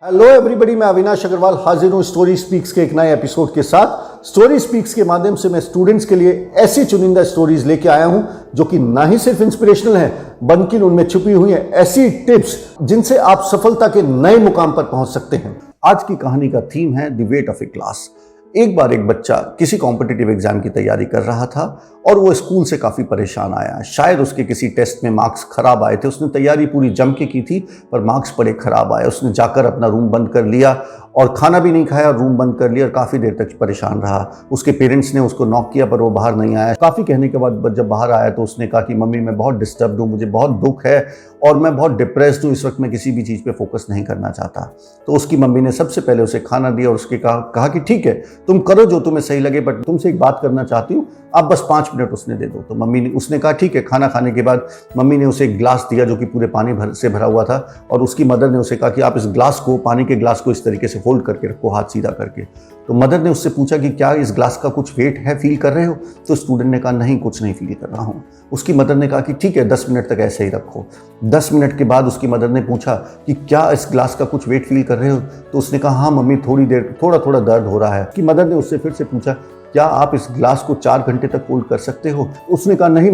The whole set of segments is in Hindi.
हेलो एवरीबॉडी, मैं अविनाश अग्रवाल हाजिर हूँ स्टोरी स्पीक्स के एक नए एपिसोड के साथ। स्टोरी स्पीक्स के माध्यम से मैं स्टूडेंट्स के लिए ऐसी चुनिंदा स्टोरीज लेके आया हूँ जो कि ना ही सिर्फ इंस्पिरेशनल है बल्कि उनमें छुपी हुई है ऐसी टिप्स जिनसे आप सफलता के नए मुकाम पर पहुंच सकते हैं। आज की कहानी का थीम है the weight of A class. एक बार एक बच्चा किसी कॉम्पिटिटिव एग्जाम की तैयारी कर रहा था और वो स्कूल से काफ़ी परेशान आया। शायद उसके किसी टेस्ट में मार्क्स खराब आए थे। उसने तैयारी पूरी जम के की थी पर मार्क्स बड़े खराब आए। उसने जाकर अपना रूम बंद कर लिया और खाना भी नहीं खाया और रूम बंद कर लिया और काफ़ी देर तक परेशान रहा। उसके पेरेंट्स ने उसको नॉक किया पर वो बाहर नहीं आया। काफ़ी कहने के बाद जब बाहर आया तो उसने कहा कि मम्मी मैं बहुत डिस्टर्ब्ड हूँ, मुझे बहुत दुख है और मैं बहुत डिप्रेस्ड हूँ, इस वक्त मैं किसी भी चीज़ पे फोकस नहीं करना चाहता। तो उसकी मम्मी ने सबसे पहले उसे खाना दिया और उसके कहा कि ठीक है तुम करो जो तुम्हें सही लगे, बट तुमसे एक बात करना चाहती हूँ, आप बस 5 मिनट उसने दे दो। तो उसने कहा ठीक है। खाना खाने के बाद मम्मी ने उसे एक ग्लास दिया जो कि पूरे पानी से भरा हुआ था और उसकी मदर ने उसे कहा कि आप इस ग्लास को, पानी के ग्लास को इस तरीके से होल्ड करके रखो, हाथ सीधा करके। तो मदर ने उससे पूछा कि क्या इस ग्लास का कुछ वेट है, फील कर रहे हो? तो स्टूडेंट ने कहा नहीं, कुछ नहीं फील कर रहा हूँ। उसकी मदर ने कहा कि ठीक है 10 मिनट तक ऐसे ही रखो। 10 मिनट के बाद उसकी मदर ने पूछा कि क्या इस ग्लास का कुछ वेट फील कर रहे हो? तो उसने कहा हाँ मम्मी, थोड़ा थोड़ा दर्द हो रहा है। कि मदर ने उससे फिर से पूछा क्या आप इस ग्लास को 4 घंटे तक होल्ड कर सकते हो? उसने कहा नहीं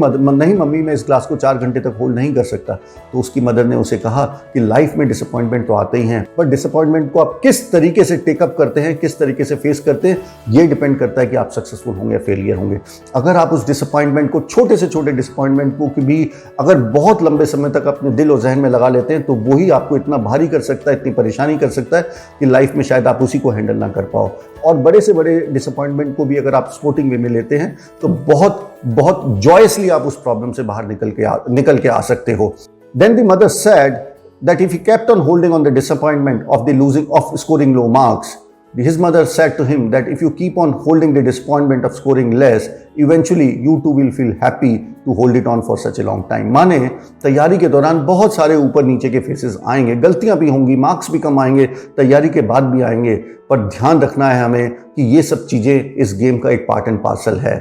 मम्मी, मैं इस ग्लास को 4 घंटे तक होल्ड नहीं कर सकता। तो उसकी मदर ने उसे कहा कि लाइफ में डिसअपॉइंटमेंट तो आते ही हैं, पर डिसअपॉइंटमेंट को आप किस तरीके से टेकअप करते हैं, किस तरीके से फेस करते हैं, ये डिपेंड करता है कि आप सक्सेसफुल होंगे या फेलियर होंगे। अगर आप उस डिसअपॉइंटमेंट को, छोटे से छोटे डिसअपॉइंटमेंट को भी अगर बहुत लंबे समय तक अपने दिल और जहन में लगा लेते हैं तो वही आपको इतना भारी कर सकता है, इतनी परेशानी कर सकता है कि लाइफ में शायद आप उसी को हैंडल ना कर पाओ। और बड़े से बड़े डिसअपॉइंटमेंट को भी अगर आप स्पोर्टिंग वे में लेते हैं तो बहुत जॉयसली आप उस प्रॉब्लम से बाहर निकल के आ सकते हो। Then the mother said that if he kept on holding on the disappointment of scoring low marks, his mother said to him that if you keep on holding the disappointment of scoring less, eventually you too will feel happy to hold it on for such a long time। माने तैयारी के दौरान बहुत सारे ऊपर नीचे के फेसेस आएंगे, गलतियां भी होंगी, मार्क्स भी कम आएंगे, तैयारी के बाद भी आएंगे, पर ध्यान रखना है हमें कि ये सब चीज़ें इस गेम का एक पार्ट एंड पार्सल है।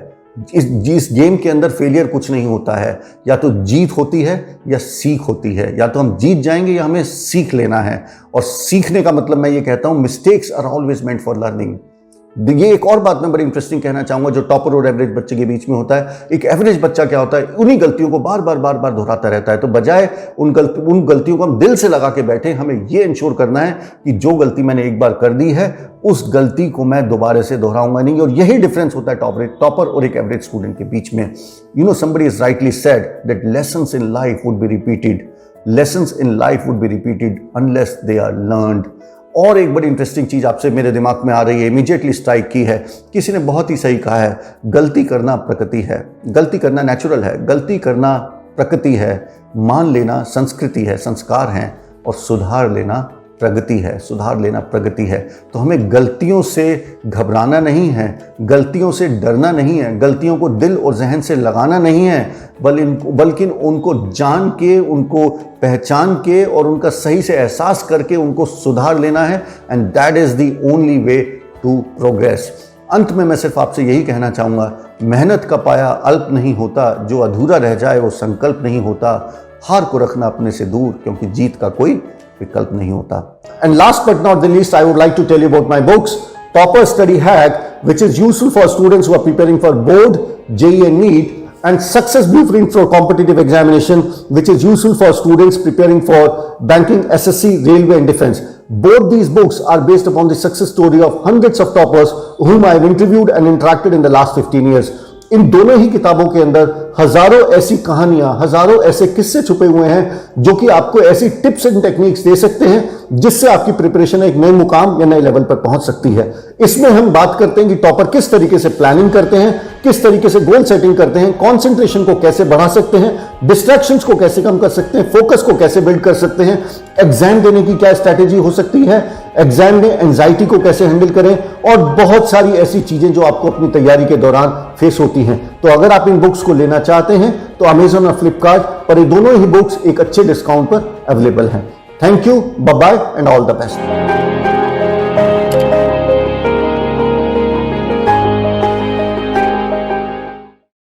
इस गेम के अंदर फेलियर कुछ नहीं होता है, या तो जीत होती है या सीख होती है। या तो हम जीत जाएंगे या हमें सीख लेना है। और सीखने का मतलब मैं ये कहता हूँ mistakes are always meant for learning. ये एक और बात मैं बड़ी इंटरेस्टिंग कहना चाहूंगा जो टॉपर और एवरेज बच्चे के बीच में होता है। एक एवरेज बच्चा क्या होता है, उन्हीं गलतियों को बार बार दोहराता रहता है। तो बजाय उन गलतियों को हम दिल से लगा के बैठे, हमें ये इंश्योर करना है कि जो गलती मैंने एक बार कर दी है उस गलती को मैं दोबारा से दोहराऊंगा नहीं। और यही डिफरेंस होता है टॉपर और एक एवरेज स्टूडेंट के बीच में। You know, somebody has rightly said that lessons in life would be repeated. Lessons in life would be repeated unless they are learned। और एक बड़ी इंटरेस्टिंग चीज़ आपसे मेरे दिमाग में आ रही है, इमीडिएटली स्ट्राइक की है। किसी ने बहुत ही सही कहा है, गलती करना प्रकृति है, गलती करना नेचुरल है, गलती करना प्रकृति है, मान लेना संस्कृति है, संस्कार हैं, और सुधार लेना प्रगति है, सुधार लेना प्रगति है। तो हमें गलतियों से घबराना नहीं है, गलतियों से डरना नहीं है, गलतियों को दिल और जहन से लगाना नहीं है, बल्कि उनको जान के, उनको पहचान के और उनका सही से एहसास करके उनको सुधार लेना है। And that is the only way to progress. अंत में मैं सिर्फ आपसे यही कहना चाहूँगा, मेहनत का पाया अल्प नहीं होता, जो अधूरा रह जाए वो संकल्प नहीं होता। हार को रखना अपने से दूर, क्योंकि जीत का कोई विकल्प नहीं होता। And last but not the least, I would like to tell you about my books, Topper Study Hack, which is useful for students who are preparing for board, JEE and NEET, and Success Blueprint for competitive examination, which is useful for students preparing for banking, SSC, railway and defense. Both these books are based upon the success story of hundreds of toppers whom I have interviewed and interacted in the last 15 years. इन दोनों ही किताबों के अंदर हजारों ऐसी कहानियां, हजारों ऐसे किस्से छुपे हुए हैं जो कि आपको ऐसी टिप्स एंड टेक्निक्स दे सकते हैं जिससे आपकी प्रिपरेशन एक नए मुकाम या नए लेवल पर पहुंच सकती है। इसमें हम बात करते हैं कि टॉपर किस तरीके से प्लानिंग करते हैं, किस तरीके से गोल सेटिंग करते हैं, कंसंट्रेशन को कैसे बढ़ा सकते हैं, डिस्ट्रैक्शंस को कैसे कम कर सकते हैं, फोकस को कैसे बिल्ड कर सकते हैं, एग्जाम देने की क्या स्ट्रैटेजी हो सकती है, एग्जाम में एंजाइटी को कैसे हैंडल करें, और बहुत सारी ऐसी चीजें जो आपको अपनी तैयारी के दौरान फेस होती हैं। तो अगर आप इन बुक्स को लेना चाहते हैं तो अमेजॉन और फ्लिपकार्ट पर ये दोनों ही बुक्स एक अच्छे डिस्काउंट पर अवेलेबल हैं। Thank you, bye bye and all the best.